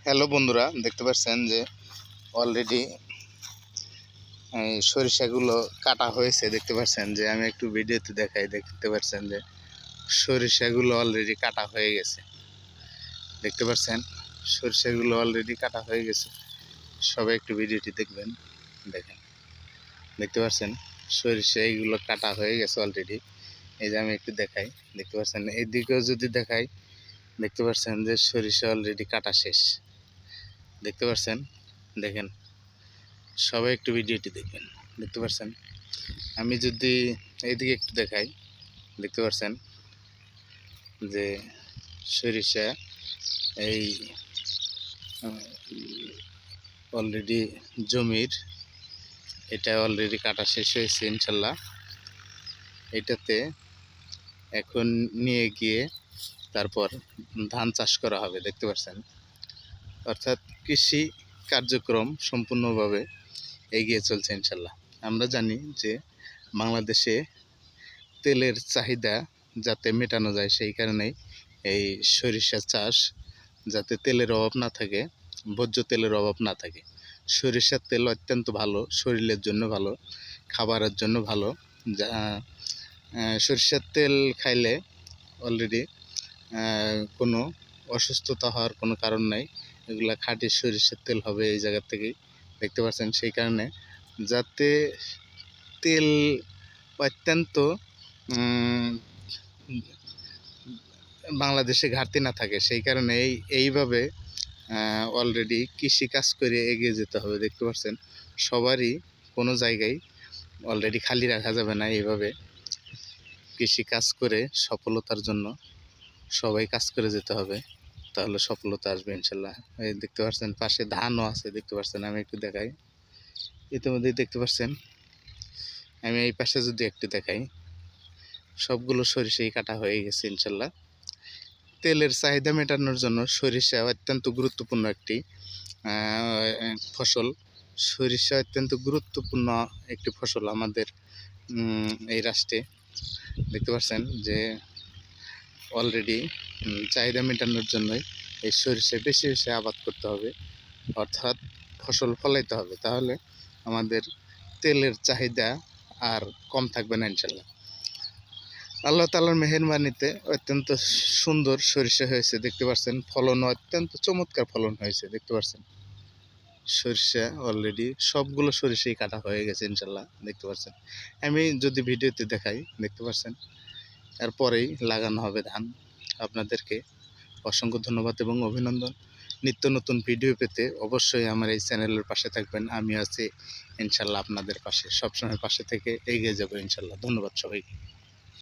Hello বন্ধুরা, দেখতে পাচ্ছেন যে অলরেডি সরিষাগুলো কাটা হয়েছে। দেখতে পাচ্ছেন যে আমি একটু ভিডিওতে দেখাই। দেখতে পাচ্ছেন যে সরিষাগুলো অলরেডি কাটা হয়ে গেছে। দেখতে পাচ্ছেন সরিষাগুলো অলরেডি কাটা হয়ে গেছে। সবাই একটু ভিডিওটি দেখবেন। দেখেন, দেখতে পাচ্ছেন সরিষা এইগুলো কাটা হয়ে গেছে অলরেডি। এই যে আমি একটু দেখাই। দেখতে পাচ্ছেন এইদিকেও যদি দেখাই, দেখতে পাচ্ছেন যে সরিষা অলরেডি কাটা শেষ। দেখতে পাচ্ছেন, দেখেন সবাই একটু ভিডিওটি দেখবেন। দেখতে পাচ্ছেন আমি যদি এইদিকে একটু দেখাই, দেখতে পাচ্ছেন যে সরিষা এই অলরেডি জমির এটা অলরেডি কাটা শেষ হয়েছে ইনশাল্লাহ। এটাতে এখন নিয়ে গিয়ে তারপর ধান চাষ করা হবে। দেখতে পাচ্ছেন, অর্থাৎ কৃষি কার্যক্রম সম্পূর্ণভাবে এগিয়ে চলছে ইনশাল্লাহ। আমরা জানি যে বাংলাদেশে তেলের চাহিদা যাতে মেটানো যায়, সেই কারণেই এই সরিষা চাষ, যাতে তেলের অভাব না থাকে, ভোজ্য তেলের অভাব না থাকে। সরিষার তেল অত্যন্ত ভালো, শরীরের জন্য ভালো, খাবারের জন্য ভালো। সরিষার তেল খাইলে অলরেডি কোনো অসুস্থতা হওয়ার কোনো কারণ নাই। এগুলা খাঁটি সরিষার তেল হবে এই জায়গা থেকেই। দেখতে পাচ্ছেন, সেই কারণে যাতে তেল অত্যন্ত বাংলাদেশে ঘাটতি না থাকে, সেই কারণে এইভাবে অলরেডি কৃষি কাজ করে এগিয়ে যেতে হবে। দেখতে পাচ্ছেন সবারই কোনো জায়গায় অলরেডি খালি রাখা যাবে না। এইভাবে কৃষি কাজ করে সফলতার জন্য সবাই কাজ করে যেতে হবে, তাহলে সফলতা আসবে ইনশাল্লাহ। এই দেখতে পাচ্ছেন পাশে ধানও আছে। দেখতে পাচ্ছেন আমি একটু দেখাই। ইতিমধ্যেই দেখতে পাচ্ছেন আমি এই পাশে যদি একটু দেখাই, সবগুলো সরিষাই কাটা হয়ে গেছে ইনশাল্লাহ। তেলের চাহিদা মেটানোর জন্য সরিষা অত্যন্ত গুরুত্বপূর্ণ একটি ফসল। সরিষা অত্যন্ত গুরুত্বপূর্ণ একটি ফসল আমাদের এই রাষ্ট্রে। দেখতে পাচ্ছেন যে অলরেডি চাহিদা মেটানোর জন্যই এই সরিষা বেশি বেশি আবাদ করতে হবে, অর্থাৎ ফসল ফলাইতে হবে, তাহলে আমাদের তেলের চাহিদা আর কম থাকবে না ইনশাল্লাহ। আল্লাহ তাআলার মেহেরবানিতে অত্যন্ত সুন্দর সরিষা হয়েছে। দেখতে পাচ্ছেন ফলনও অত্যন্ত চমৎকার ফলন হয়েছে। দেখতে পাচ্ছেন সরিষা অলরেডি সবগুলো সরিষাই কাটা হয়ে গেছে ইনশাল্লাহ। দেখতে পাচ্ছেন আমি যদি ভিডিওতে দেখাই, দেখতে পাচ্ছেন এরপরেই লাগানো হবে ধান। আপনাদেরকে অসংখ্য ধন্যবাদ এবং অভিনন্দন। নিত্য নতুন ভিডিও পেতে অবশ্যই আমার এই চ্যানেলের পাশে থাকবেন। আমি আছি ইনশাল্লাহ আপনাদের পাশে, সবসময় পাশে থেকে এগিয়ে যাবো ইনশাল্লাহ। ধন্যবাদ সবাইকে।